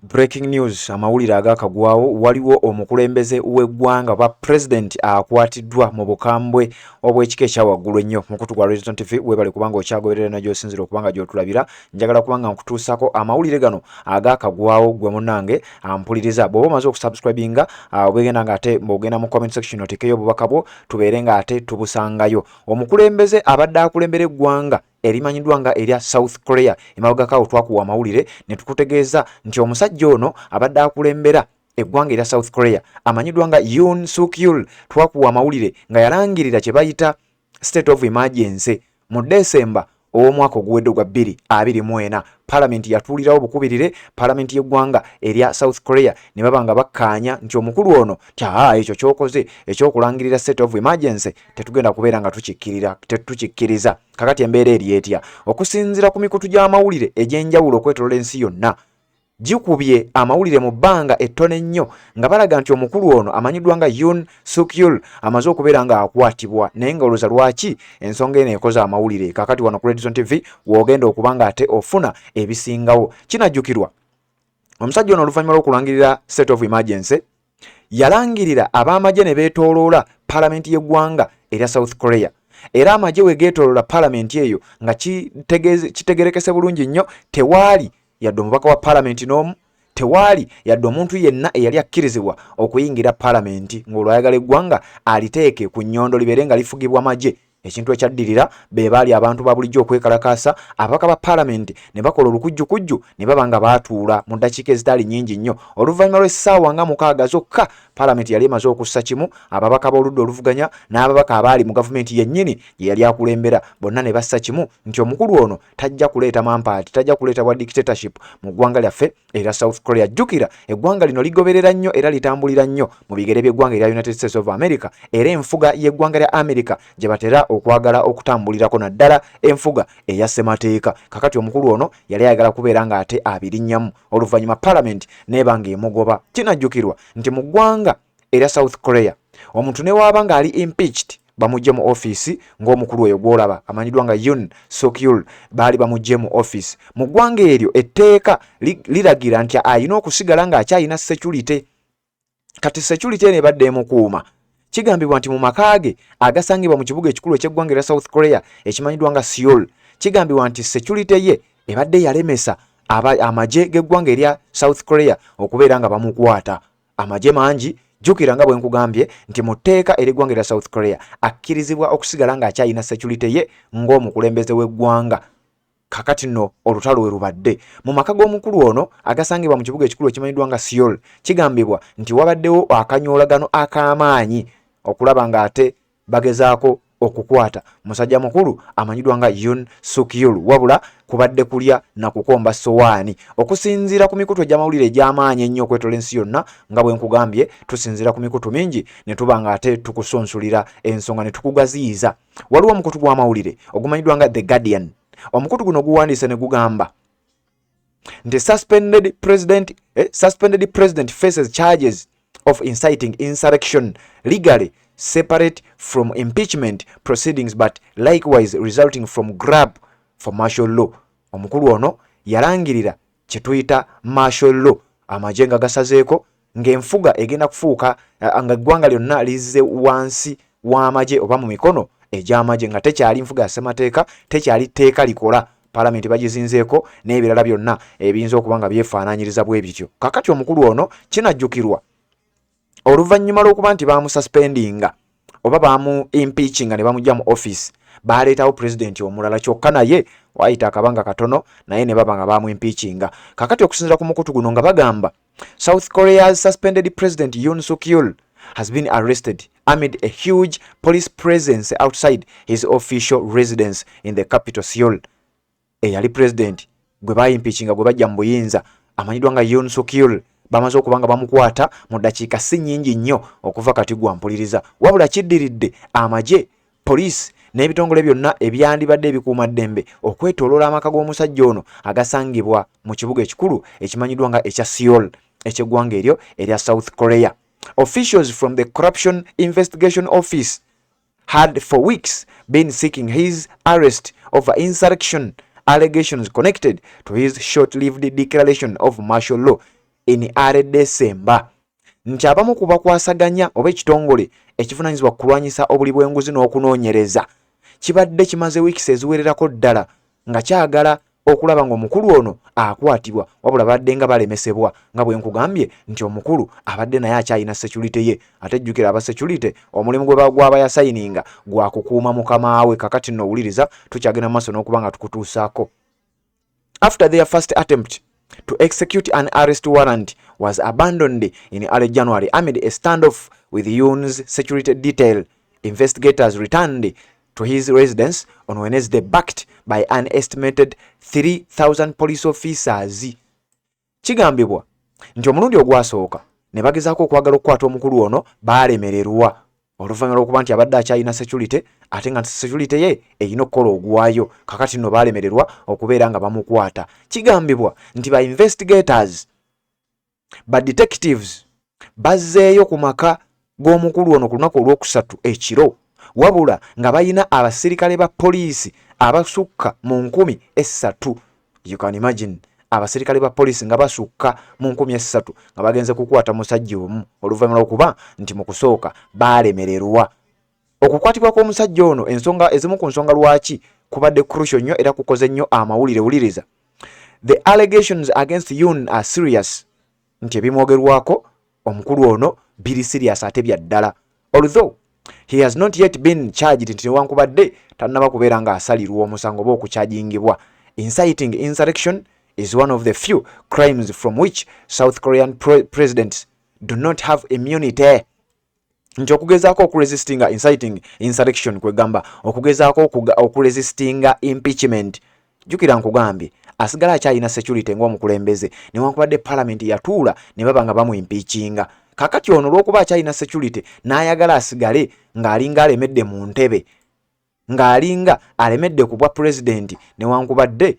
Breaking news amawulire agakagwawo waliwo omukulembeze w'eggwanga ba president akwatiddwa mu bukambwe obw'ekika ekyawaggulu ennyo mukutu gwa Radio TV webale kubanga okyagoberera na gy'osinzira okubanga gy'otulabira njagala kubanga nkutuusako amawulire gano agakagwawo gwe munnange ampuliriza bw'oba omaze okusubscribinga obwegenda ng'ate bw'ogenda mu comment section otekeyo obubaka bwo tubeere ng'ate tubusangayo omukulembeze abadde akulembera eggwanga erimanyiddwa nga erya South Korea emabagakawo twakuwa amawulire ne tukutegeeza nti omusajja ono abadde akulembera eggwanga erya South Korea amanyiddwa nga Yoon Suk Yeol twakuwa amawulire nga yalangirira kye bayita state of emergency mu December omwaka oguwedde gwa 2024 Parliament yatuulirawo bukubirire Parliament y'eggwanga erya South Korea ne babanga bakkaanya nti omukulu ono ekyo kyokoze ekyokulangirira state of emergency tetugenda kubeera nga tukikkiriza kakati embeera eri etya okusinziira ku mikutu gy'amawulire egy'enjawulo okwetolola ensi yonna gikubye amawulire mu bbanga ettono ennyo nga balaga nti omukulu ono amanyiddwa nga Yoon Suk Yeol amaze okubeera nga akwatibwa naye nga olowooza lwaki ensonga eno ekoze amawulire kakati wano ku Radio TV w'ogenda okuba nga ate ofuna ebisingawo kinajjukirwa omusajja ono oluvannyuma lw'okulangirira state of emergency yalangirira ab'amagye ne beetooloola Parliament y'eggwanga erya South Korea era amagye we geetooloola Parliament eyo nga kitegerekese bulungi nnyo tewaali yadde omubaka wa Parliament n'omu tewaali yadde omuntu yenna eyali akkirizibwa okuyingira Parliament ng'olwo ayagala eggwanga aliteeke ku nnyondo libeere nga lifugibwa magye ekintu ekyaddirira be baali abantu ba bulijjo okwekalakaasa ababaka ba Parliament ne bakola olukujjukujju ne baba nga baatuula mu ddakiika ezitaali nnyingi nnyo oluvannyuma lw'essaawa nga 6 zokka Parliament yali emaze okussa kimu ababaka b'oludda oluvuganya n'ababaka abaali mu gavumenti yennyini gye yali akulembera bonna ne bassa kimu nti omukulu ono tajja kuleeta mampaati tajja kuleeta bwa dictatorship mu ggwanga lyaffe era South Korea jjukira eggwanga lino ligoberera nnyo era litambulira nnyo mu bigere by'eggwanga erya United States of America era enfuga y'eggwanga lya America gye batera okwagala okutambulirako naddala enfuga eya ssemateeka kakati omukulu ono yali ayagala kubeera ng'ate abirinnyamu oluvannyuma Parliament n'ebanga emugoba kinajjukirwa nti mu ggwanga erya South Korea omuntu ne waaba ng'ali impeached bamujje mu office ng'omukulu oyo gw'olaba amanyiddwa nga Yoon Suk Yeol baali bamujje mu office mu ggwanga eryo etteeka liragira nti ayina okusigala ng'akyayina security kati security eno ebadde emukuuma kigambibwa nti mu makaage agasangibwa mu kibuga ekikulu eky'eggwanga erya South Korea ekimanyiddwa nga Seoul kigambibwa nti security ye ebadde yalemesa amagye g'eggwanga erya South Korea okubeera nga bamukwata amagye mangi jjukira nga bwe nkugambye nti mu tteeka ery'eggwanga erya South Korea akkirizibwa okusigala ng'akyayina security ye ng'omukulembeze w'eggwanga kakati nno olutalo we rubadde mu maka g'omukulu ono agasangibwa mu kibuga ekikulu ekimanyiddwa nga Seoul kigambibwa nti wabaddewo akanyoolagano ak'amaanyi okulaba ng'ate bagezaako okukwata musajja mukulu amanyiddwa nga Yoon Suk Yeol wabula kubadde kulya na kukomba sowaani okusinziira ku mikutu egy'amawulire egy'amaanyi ennyo okwetola ensi yonna nga bwe nkugambye tusinziira ku mikutu mingi ne tuba ng'ate tukusonsulira ensonga ne tukugaziyiza waliwo omukutu gw'amawulire ogumanyiddwa nga The Guardian omukutu guno guwandiise ne gugamba nti suspended president faces charges of inciting insurrection legally separate from impeachment proceedings but likewise resulting from grab for martial law omukulu ono yalangirira kye tuyita martial law amagye nga gasazeeko ng'enfuga egenda kufuuka nga eggwanga lyonna lizze wansi w'amagye oba mu mikono egy'amagye nga tekyali nfuga ya ssemateeka tekyali tteeka likola Parliament bagizinzeeko n'ebirala byonna ebiyinza okuba nga byefaanaanyiriza bwe bityo kakati omukulu ono kinajjukirwa oluvannyuma lw'okuba nti baamususpendinga oba baamu impeachinga ne bamujja mu office baaleetawo pulezidenti omulala kyokka naye waayita akabanga katono naye ne baba nga baamu impeachinga kakati okusinziira ku mukutu guno nga bagamba South Korea's suspended president Yoon Suk Yeol has been arrested amid a huge police presence outside his official residence in the capital Seoul eyali president gwe baayimpeachinga gwe bajja mu buyinza amanyiddwa nga Yoon Suk Yeol bamaze okubanga bamukwata mu ddakiika si nnyingi nnyo okuva kati gwampuliriza wabula kiddiridde amagye poliisi n'ebitongole byonna ebyandibadde ebikuuma ddembe okwetooloola amaka g'omusajja ono agasangibwa mu kibuga ekikulu ekimanyiddwa nga ekya Seoul eky'eggwanga eryo erya South Korea officials from the Corruption Investigation Office had for weeks been seeking his arrest over insurrection allegations connected to his short-lived declaration of martial law in are December nti abamu ku bakwasaganya oba ekitongole ekivunanyizibwa kulwanyisa obuli bw'enguzi n'okunoonyereza kibadde kimaze wiikisi eziwererako ddala nga kyagala okulaba ng'omukulu ono akwatibwa wabula badde nga balemesebwa nga bwe nkugambye nti omukulu abadde naye akyalina security ye ate jjukira aba security omulimu gw'aba yasayininga gwa kukuuma mukama we kakati nno owuliriza tukyagenda maaso n'okuba nga tukutuusaako. After their first attempt to execute an arrest warrant was abandoned in early January amid a standoff with Yoon's security detail, investigators returned to his residence on Wednesday backed by an estimated 3,000 police officers. Kigambibwa nti omulundi ogwasooka ne bagezaako okwagala okukwata omukulu ono baalemererwa oluvannyuma lw'okuba nti abadde akyalina security ate nga security ye erina okukola ogwayo kakati nno baalemererwa okubeera nga bamukwata. Kigambibwa nti ba investigators ba detectives bazzeeyo ku maka g'omukulu ono ku lunaku olwokusatu ekiro wabula nga bayina abasirikale ba poliisi abasukka mu 3,000. You can imagine abasirikale ba poliisi nga basukka mu 3,000 nga bagenze kukwata musajja omu oluvannyuma lw'okuba nti mu kusooka baalemererwa. Okukwatibwa kw'omusajja ono ensonga ezimu ku nsonga lwaki kubadde crucial nnyo era kukoze nnyo amawulire. Wuliriza, the allegations against Yoon are serious, nti ebimwogerwako omukulu ono biri serious ate bya ddala. Although he has not yet been charged, nti newankubadde tannaba kubeera nga asalirwa omusango oba okukyajingibwa. Inciting insurrection is one of the few crimes from which South Korean presidents do not have immunity. Nti okugezaako okuresistinga inciting insurrection kwegamba okugezaako okuresistinga impeachment. Jukira nkugambye asigala akyalina security ng'omukulembeze newankubadde parliament yatuula ne baba nga bamuimpeachinga. Kakati ono olw'okuba akyalina security n'ayagala asigale ng'alinga alemedde mu ntebe ng'alinga alemedde ku bwa president newankubadde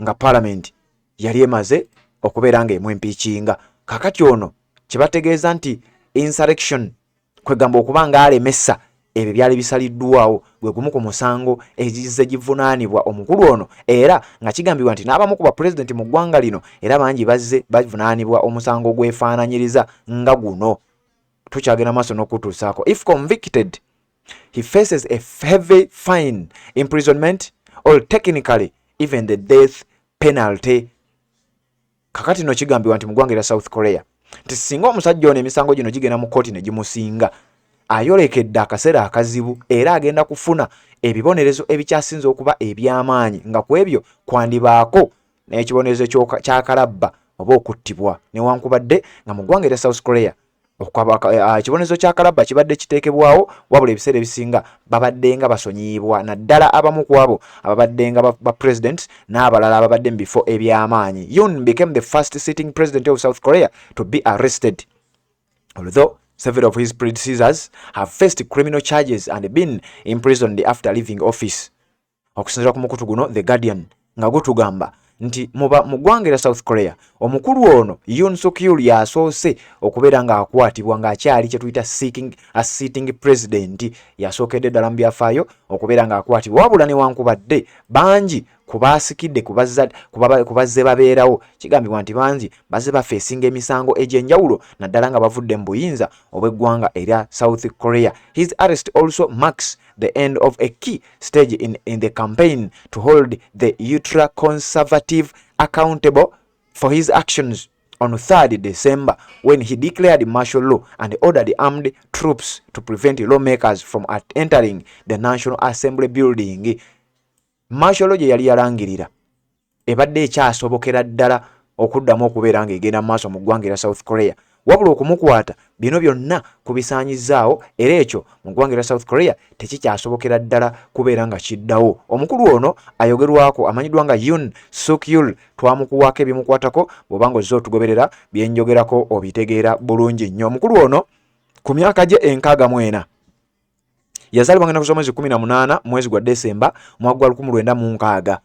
nga parliament yali emaze okubeera nga emwimpeachinga. Kakati ono kibategeeza nti insurrection kwegamba okuba nga alemesa ebyo byali bisaliddwawo gwe gumu ku musango ezizze givunaanibwa omukulu ono era nga kigambibwa nti n'abamu ku bapresident mu ggwanga lino era bangi bazze bavunaanibwa omusango gwefaananyiriza nga guno. Tukyagenda maaso n'okutuusaako. If convicted, he faces a heavy fine, imprisonment or technically even the death penalty. Kakati no kigambibwa nti mu ggwanga lya South Korea nti singa omusajja ono emisango gino gigenda mu kkooti ne gimusinga ayolekedde akaseera akazibu era agenda kufuna ebibonerezo ebikyasinze okuba eby'amaanyi nga ku ebyo kwandibaako n'ekibonerezo kyakalabba oba okuttibwa newankubadde nga mu ggwanga erya South Korea ekibonerezo kyakalabba kibadde kiteekebwawo wabula ebiseera ebisinga babadde nga basonyiibwa naddala abamu ku abo ababadde nga ba president n'abalala ababadde mu bifo eby'amaanyi. Yoon became the first sitting president of South Korea to be arrested, although several of his predecessors have faced criminal charges and been imprisoned after leaving office. Okusinziira ku mukutu guno The Guardian nga gutugamba nti mu ggwanga lya South Korea omukulu ono Yoon Suk Yeol yasoose okubeera nga akwatibwa ng'akyali kye tuyita sitting president. Yasookedde ddala mu byafaayo okubeera nga akwatibwa wabula newankubadde bangi kubaasikidde kubazze babeerawo kigambibwa nti bangi bazze bafeesinga emisango egy'enjawulo naddala nga bavudde mu buyinza obw'eggwanga erya South Korea. His arrest also marks the end of a key stage in the campaign to hold the ultra conservative accountable for his actions on 3rd December when he declared martial law and ordered armed troops to prevent lawmakers from entering the National Assembly building. Martial law gye yali yalangirira ebadde ekyasobokera ddala okuddamu okubeera ng'egenda mu maaso mu ggwanga erya South Korea wabula okumukwata bino byonna kubisaanyizaawo era ekyo mu ggwanga erya South Korea tekikyasobokera ddala kubeera nga kiddawo. Omukulu ono ayogerwako amanyiddwa nga Yoon Suk Yeol twamukuwaako ebimukwatako bw'oba ng'ozze otugoberera byenjogerako obitegeera bulungi nnyo. Omukulu ono ku myaka gye 64 yazaalibwa ng'ennaku z'omwezi 18 mwezi gwa December mwaka gwa 1960.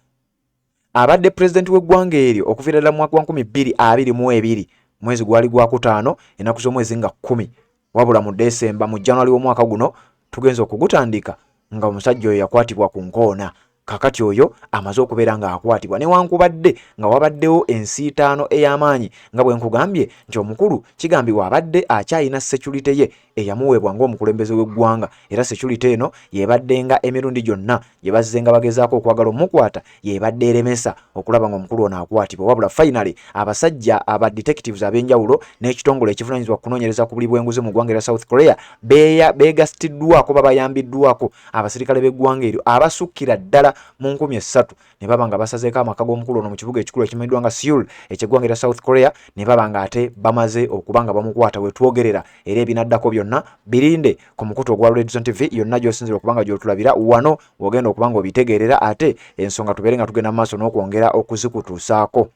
Abadde president w'eggwanga eryo okuviira ddala mu mwaka wa 2022 mwezi gwali gwa 5 ennaku z'omwezi nga 10 wabula mu December mu January w'omwaka guno tugenza okugutandika nga omusajja oyo yakwatibwa ku nkoona. kakati oyo amaze okubeera nga akwatibwa newankubadde nga wabaddewo ensiitaano ey'amaanyi nga bwe nkugambye nti omukulu kigambibwa abadde akyayina security ye eyamuweebwa ng'omukulembeze w'eggwanga era security eno yebadde nga emirundi gyonna gye bazze nga bagezaako okwagala omukwata yebadde eremesa okulaba ng'omukulu ono akwatibwa wabula finally abasajja aba detectives ab'enjawulo n'ekitongole ekivunaanyizibwa kunoonyereza ku buli bw'enguzi mu ggwanga erya South Korea beegasiddwako bayambiddwako abasirikale b'eggwanga eryo abasukkira ddala mu 3,000 ne baba nga basazeeko amaka g'omukulu ono mu kibuga ekikulu ekimanyiddwa nga Seoul eky'eggwanga erya South Korea ne baba nga ate bamaze okuba nga bamukwata wetwogerera era ebinaddako byonna birinde ku mukutu ogwa Redson TV yonna gy'osinzira okuba nga gy'otulabira wano wogenda okuba nga obitegeerera ate ensonga tubeere nga tugenda mu maaso n'okwongera okuzikutuusaako.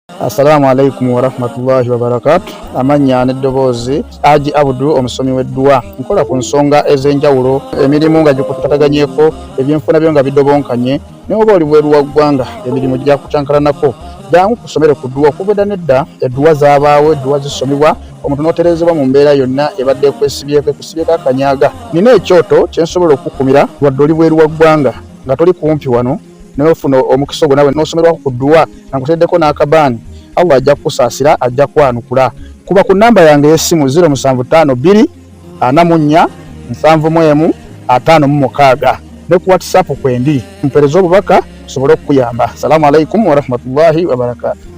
Assalamu alaikum wa rahmatullahi wa barakatuh. Amanya n'eddoboozi Haji Abdu omusomi w'eddua. Nkola ku nsonga ez'enjawulo emirimu nga gikutataganyeko ebyenfuna byo nga bidobonkanye ne oba oli bweru wa ggwanga emirimu gya kucankalanako jangu kusomere ku ddua okubeda nedda eddua zaabaawo eddua zisomibwa omuntu n'oterezebwa mu mbeera yonna ebadde ekwesibyeko ekusibyeko akanyaaga. Nina ekyoto kye nsobola okukumira wadde oli bweru wa ggwanga nga toli kumpi wano n'ofuna omukisa ogwo nawe n'osomerwako ku ddua nga nkuteddeko n'akabaani Allah ajja kusaasira ajja kwanukula. Kuba ku namba yange y'essimu 0752 44 71 56 ne ku WhatsApp kwendi mpereza obubaka sobole okuyamba. Assalamu alaikum wa rahmatullahi wa barakatuh.